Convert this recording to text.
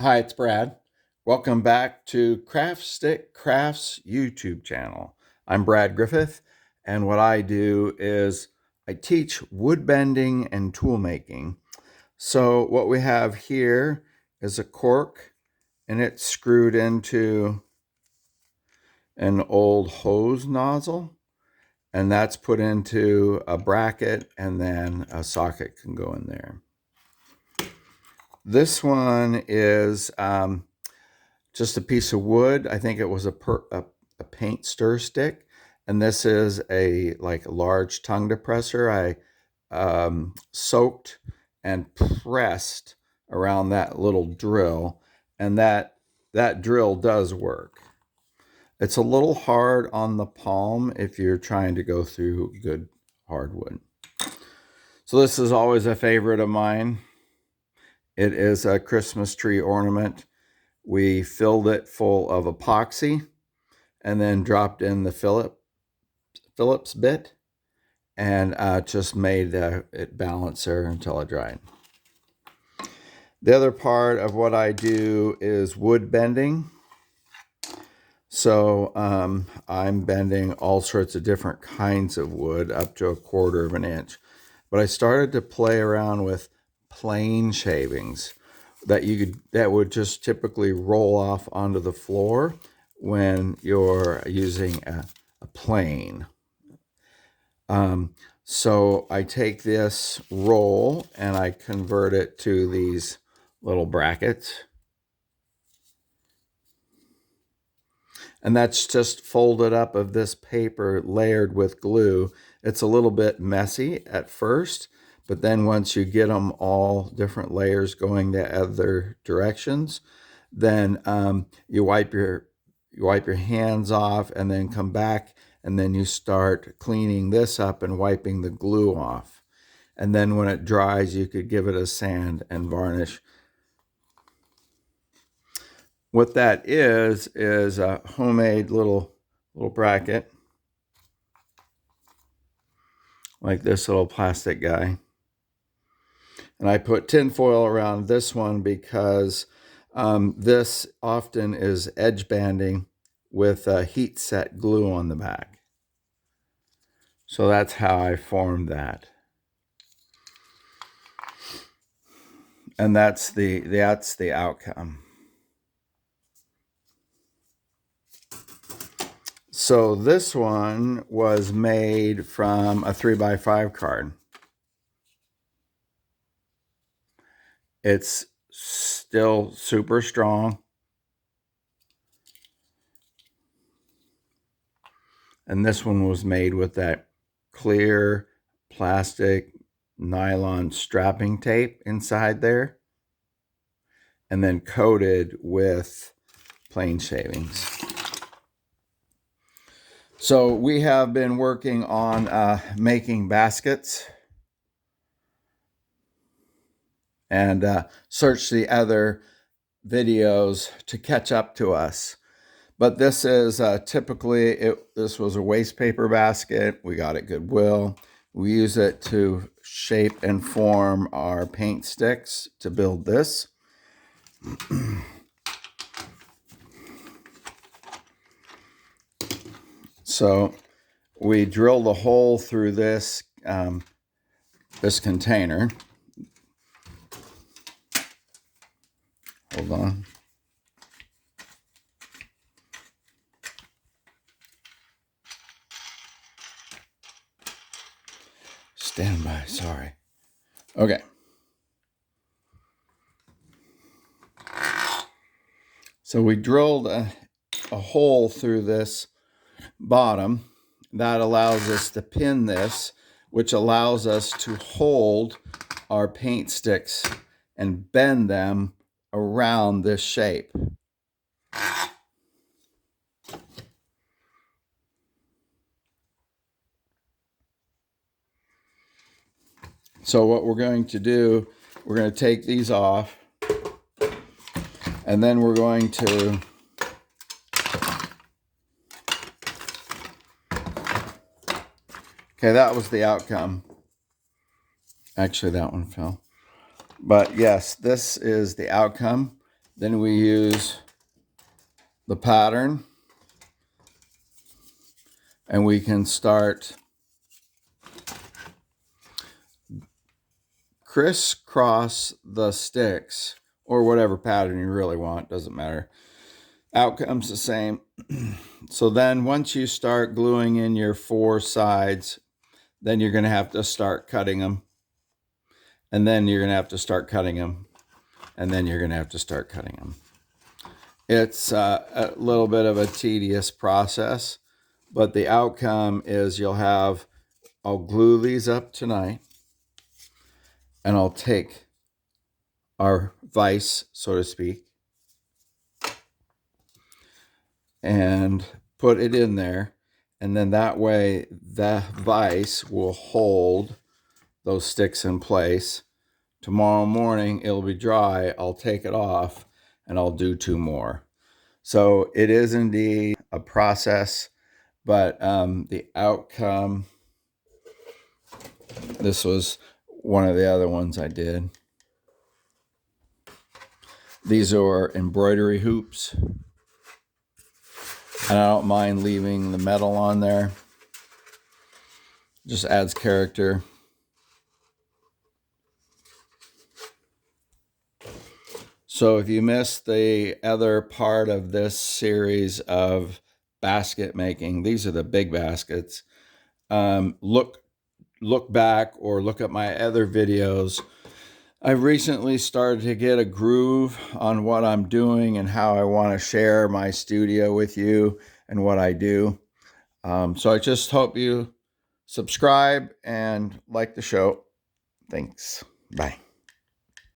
Hi, it's Brad. Welcome back to Craft Stick Crafts YouTube channel. I'm Brad Griffith, and what I do is I teach wood bending and tool making. So what we have here is a cork, and it's screwed into an old hose nozzle, and that's put into a bracket, and then a socket can go in there. This one is just a piece of wood. I think it was a paint stir stick, and this is a large tongue depressor. I soaked and pressed around that little drill, and that drill does work. It's a little hard on the palm if you're trying to go through good hardwood. So this is always a favorite of mine. It is a Christmas tree ornament. We filled it full of epoxy and then dropped in the Phillips bit and just made it balance there until it dried. The other part of what I do is wood bending. So I'm bending all sorts of different kinds of wood up to 1/4 of an inch. But I started to play around with plane shavings that would just typically roll off onto the floor when you're using a plane. So I take this roll and I convert it to these little brackets. And that's just folded up of this paper layered with glue. It's a little bit messy at first, but then once you get them all different layers going the other directions, then you wipe your hands off and then come back, and then you start cleaning this up and wiping the glue off. And then when it dries, you could give it a sand and varnish. What that is a homemade little bracket, like this little plastic guy. And I put tin foil around this one because this often is edge banding with heat set glue on the back. So that's how I formed that. And that's the outcome. So this one was made from a 3x5 card. It's still super strong. And this one was made with that clear plastic nylon strapping tape inside there, and then coated with plane shavings. So we have been working on making baskets, and search the other videos to catch up to us. But this is this was a waste paper basket. We got it Goodwill. We use it to shape and form our paint sticks to build this. So we drilled a hole through this container. Hold on. Stand by, sorry. Okay. So we drilled a hole through this bottom that allows us to pin this, which allows us to hold our paint sticks and bend them around this shape. So what we're going to do, we're going to take these off, and then we're going to okay, that was the outcome. Actually, that one fell. But yes, this is the outcome. Then we use the pattern, and we can start crisscross the sticks, or whatever pattern you really want, doesn't matter. Outcome's the same. So then once you start gluing in your 4 sides, then you're going to have to start cutting them. And then you're going to have to start cutting them. And then you're going to have to start cutting them. It's a little bit of a tedious process, but the outcome is I'll glue these up tonight, and I'll take our vise, so to speak, and put it in there. And then that way the vise will hold those sticks in place. Tomorrow morning it'll be dry. I'll take it off and I'll do 2 more. So it is indeed a process, but the outcome, this was one of the other ones I did. These are embroidery hoops, and I don't mind leaving the metal on there. Just adds character. So if you missed the other part of this series of basket making, these are the big baskets. Look back or look at my other videos. I've recently started to get a groove on what I'm doing and how I want to share my studio with you and what I do. So I just hope you subscribe and like the show. Thanks. Bye.